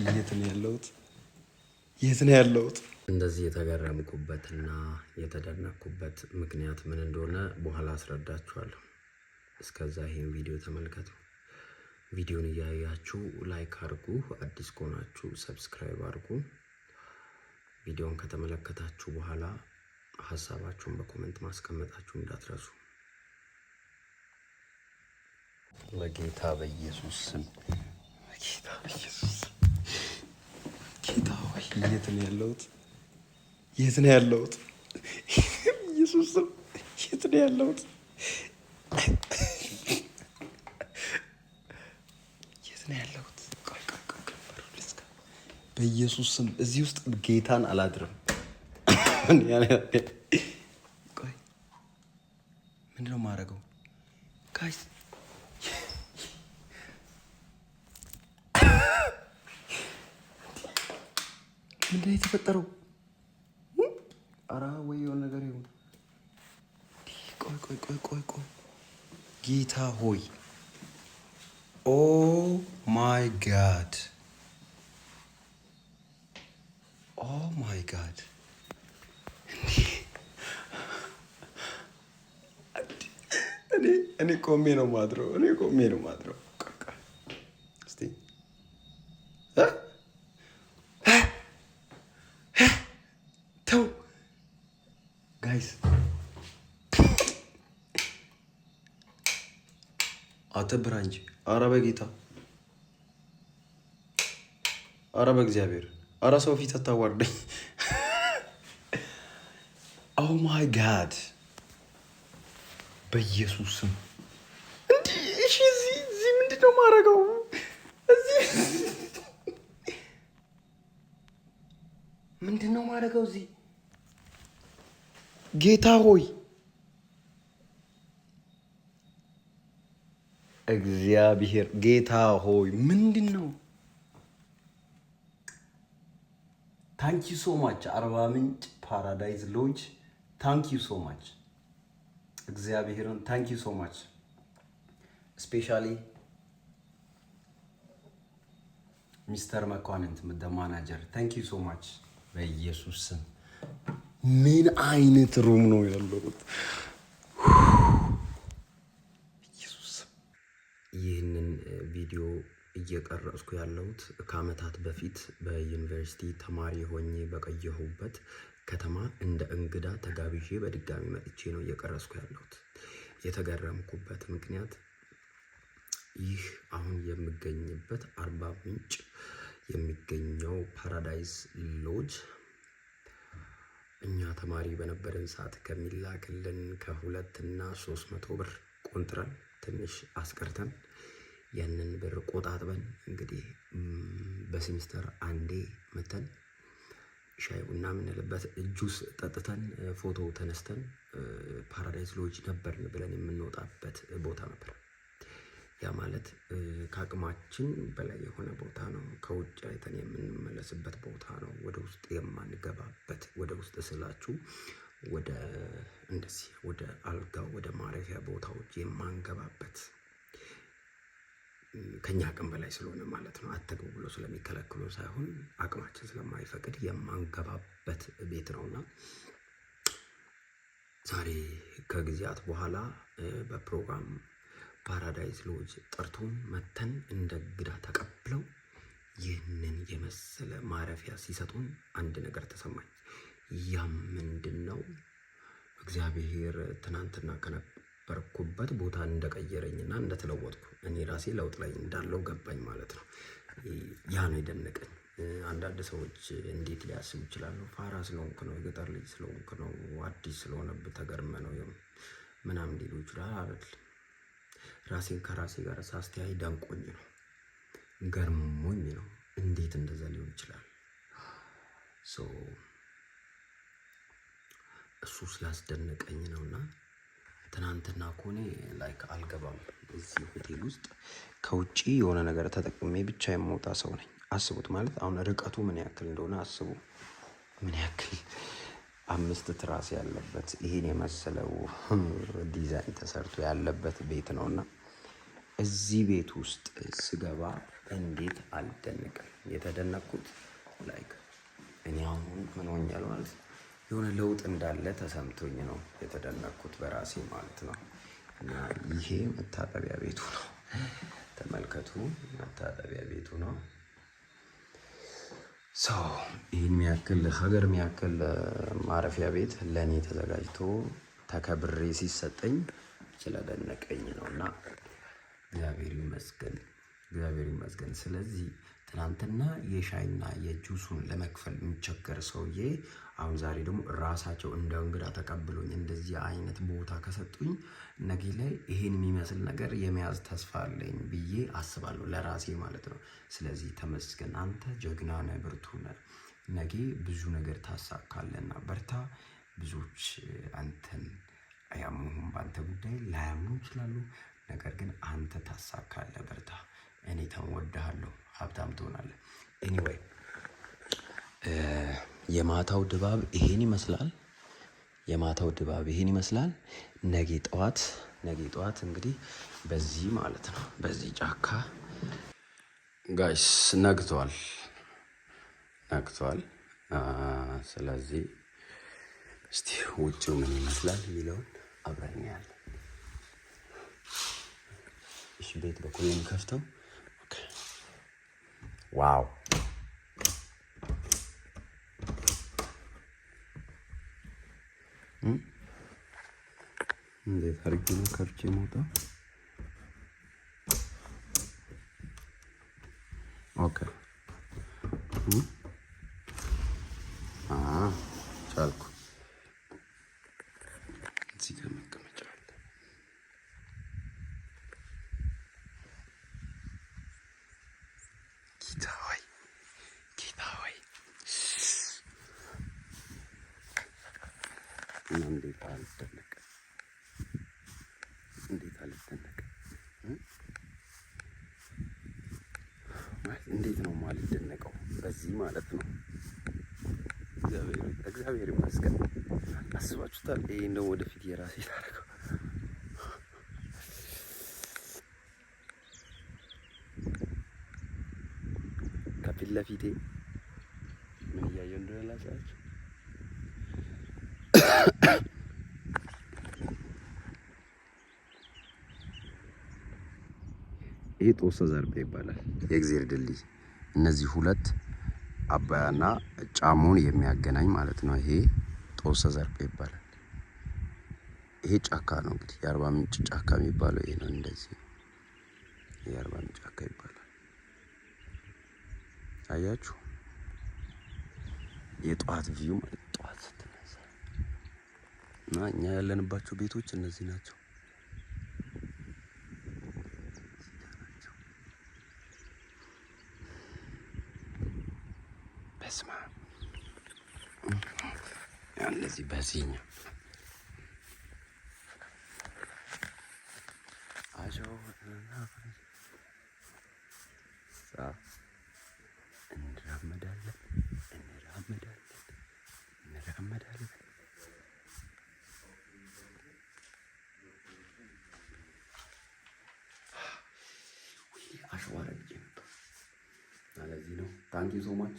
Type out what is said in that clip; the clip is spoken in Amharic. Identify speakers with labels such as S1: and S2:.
S1: የት ነው ያለሁት? የት ነው ያለሁት?
S2: እንደዚህ የተገረምኩበትና የተደነቅኩበት ምክንያት ምን እንደሆነ በኋላ አስረዳችኋለሁ። እስከዛ ይሄን ቪዲዮ ተመልከቱ። ቪዲዮን እያያችሁ ላይክ አድርጉ፣ አዲስ ከሆናችሁ ሰብስክራይብ አድርጉ። ቪዲዮን ከተመለከታችሁ በኋላ ሀሳባችሁን በኮሜንት ማስቀመጣችሁ እንዳትረሱ። በጌታ በኢየሱስ ስም
S1: ጌታ በኢየሱስ ጌታ ሆይ የት ነው ያለሁት? የት ነው ያለሁት? ኢየሱስ ስም የት ነው ያለሁት? የት ነው ያለሁት? ቆይ በኢየሱስ ስም እዚህ ውስጥ ጌታን አላድርም። ቆይ ምንድነው የማደርገው? ጋይስ ምንድን ነው የተፈጠረው? ኧረ ወይ የሆነ ነገር ይሁን። ቆይ ጌታ ሆይ ኦ ማይ ጋድ እኔ ቆሜ ነው ማድረው። እስቲ ተው ጋይስ፣ አትብራ እንጂ። ኧረ በጌታ ኧረ በእግዚአብሔር ኧረ ሰው ፊት አታዋርደኝ። ኦ ማይ ጋድ በኢየሱስ ስም እሺ። እዚህ ምንድን ነው የማደርገው? ምንድን ነው የማደርገው እዚህ? ጌታ ሆይ እግዚአብሔር ጌታ ሆይ ምንድን ነው? ታንክ ዩ ሶ ማች አርባ ምንጭ ፓራዳይዝ ሎጅ ታንክ ዩ ሶ ማች እግዚአብሔርን ታንክ ዩ ሶ ማች ስፔሻሊ ሚስተር መኳንንት ደ ማናጀር ታንክ ዩ ሶ ማች። በኢየሱስ ስም ምን አይነት ሩም ነው ያለሁት?
S2: ይህንን ቪዲዮ እየቀረጽኩ ያለሁት ከአመታት በፊት በዩኒቨርሲቲ ተማሪ ሆኜ በቆየሁበት ከተማ እንደ እንግዳ ተጋብዤ በድጋሚ መጥቼ ነው እየቀረጽኩ ያለሁት። የተገረምኩበት ምክንያት ይህ አሁን የምገኝበት አርባ ምንጭ የሚገኘው ፓራዳይዝ ሎጅ እኛ ተማሪ በነበረን ሰዓት ከሚላክልን ከ200 እና 300 ብር ቆንጥረን ትንሽ አስቀርተን ያንን ብር ቆጣጥበን እንግዲህ በሴሚስተር አንዴ መተን ሻይ ቡና የምንልበት ጁስ ጠጥተን ፎቶ ተነስተን ፓራዳይዝ ሎጅ ነበርን ብለን የምንወጣበት ቦታ ነበር። ያ ማለት ከአቅማችን በላይ የሆነ ቦታ ነው። ከውጭ አይተን የምንመለስበት ቦታ ነው። ወደ ውስጥ የማንገባበት፣ ወደ ውስጥ ስላችሁ ወደ እንደዚህ ወደ አልጋው ወደ ማረፊያ ቦታዎች የማንገባበት፣ ከኛ አቅም በላይ ስለሆነ ማለት ነው። አትግቡ ብሎ ስለሚከለክሉ ሳይሆን አቅማችን ስለማይፈቅድ የማንገባበት ቤት ነውና ዛሬ ከጊዜያት በኋላ በፕሮግራም ፓራዳይዝ ሎጅ ጠርቶን መተን እንደ እንግዳ ተቀብለው ይህንን የመሰለ ማረፊያ ሲሰጡን አንድ ነገር ተሰማኝ። ያም ምንድን ነው? እግዚአብሔር ትናንትና ከነበርኩበት ቦታ እንደቀየረኝና እንደተለወጥኩ እኔ ራሴ ለውጥ ላይ እንዳለው ገባኝ ማለት ነው። ያ ነው የደነቀኝ። አንዳንድ ሰዎች እንዴት ሊያስቡ ይችላሉ? ፋራ ስለሆንክ ነው፣ የገጠር ልጅ ስለሆንክ ነው፣ አዲስ ስለሆነብህ ተገርመ ነው ምናምን ሊሉ ይችላል አይደል? ራሴን ከራሴ ጋር ሳስተያይ ደንቆኝ ነው፣ ገርሞኝ ነው። እንዴት እንደዛ ሊሆን ይችላል? እሱ ስላስደነቀኝ ነውና ትናንትና ኮኔ ላይክ አልገባም እዚህ ሆቴል ውስጥ ከውጪ የሆነ ነገር ተጠቅሜ ብቻ የምወጣ ሰው ነኝ። አስቡት ማለት አሁን ርቀቱ ምን ያክል እንደሆነ አስቡ። ምን ያክል 5 ትራስ ያለበት ይሄን የመሰለው ዲዛይን ተሰርቶ ያለበት ቤት ነውና እዚህ ቤት ውስጥ ስገባ እንዴት አልደነቅም? የተደነቅኩት ላይክ እኔ አሁን ምን ሆኛለሁ ማለት የሆነ ለውጥ እንዳለ ተሰምቶኝ ነው የተደነቅኩት በራሴ ማለት ነው። እና ይሄ መታጠቢያ ቤቱ ነው። ተመልከቱ፣ መታጠቢያ ቤቱ ነው። ሰው ይህን የሚያክል ሀገር የሚያክል ማረፊያ ቤት ለእኔ ተዘጋጅቶ ተከብሬ ሲሰጠኝ ስለደነቀኝ ነው። እና እግዚአብሔር ይመስገን፣ እግዚአብሔር ይመስገን። ስለዚህ ትናንትና የሻይና የጁሱን ለመክፈል የሚቸገር ሰውዬ አሁን ዛሬ ደግሞ ራሳቸው እንደ እንግዳ ተቀብሎኝ እንደዚህ አይነት ቦታ ከሰጡኝ ነገ ላይ ይሄን የሚመስል ነገር የመያዝ ተስፋ አለኝ ብዬ አስባለሁ፣ ለራሴ ማለት ነው። ስለዚህ ተመስገን፣ አንተ ጀግና ነህ፣ ብርቱ ነህ። ነገ ብዙ ነገር ታሳካለና በርታ። ብዙዎች አንተን አያምኑም፣ በአንተ ጉዳይ ላያምኑ ይችላሉ። ነገር ግን አንተ ታሳካለህ፣ በርታ። እኔ ተወድሃለሁ፣ ሀብታም ትሆናለህ። ኤኒዌይ የማታው ድባብ ይሄን ይመስላል። የማታው ድባብ ይሄን ይመስላል። ነገ ጠዋት እንግዲህ በዚህ ማለት ነው በዚህ ጫካ ጋይስ ነግቷል። ስለዚህ እስቲ ውጭው ምን ይመስላል የሚለውን አብረን ያለ እሺ፣ ቤት በኩል የሚከፍተው ዋው እንዴት አድርጌ ነው ከፍቼ የምወጣው? ኦኬ ቻልኩ። እዚህ ጋር መቀመጫ አለ። ጌታ ሆይ እንዴት አልደነቅም? እንዴት ነው የማልደነቀው? በዚህ ማለት ነው። እግዚአብሔር ይመስገን። አስባችሁታል? ይሄን ነው ወደፊት የራሴ ታደርገው ከፊት ለፊቴ ምን እያየሁ እንደሆነ ላሳያችሁ። ይሄ ጦሰ ዘርቤ ይባላል፣ የእግዚአብሔር ድልድይ። እነዚህ ሁለት አባያና ጫሞን የሚያገናኝ ማለት ነው። ይሄ ጦሰ ዘርቤ ይባላል። ይሄ ጫካ ነው እንግዲህ የአርባ ምንጭ ጫካ የሚባለው ይሄ ነው። እንደዚህ የአርባ ምንጭ ጫካ ይባላል። አያችሁ፣ የጧት ቪው ማለት ጧት ስትነሳ እና እኛ ያለንባቸው ቤቶች እነዚህ ናቸው። በስማ እንደዚህ በዚህኛው እንራመዳለን። አሸዋ ረግጬ ነበር። ለዚህ ነው ታንኪ ሶ ማች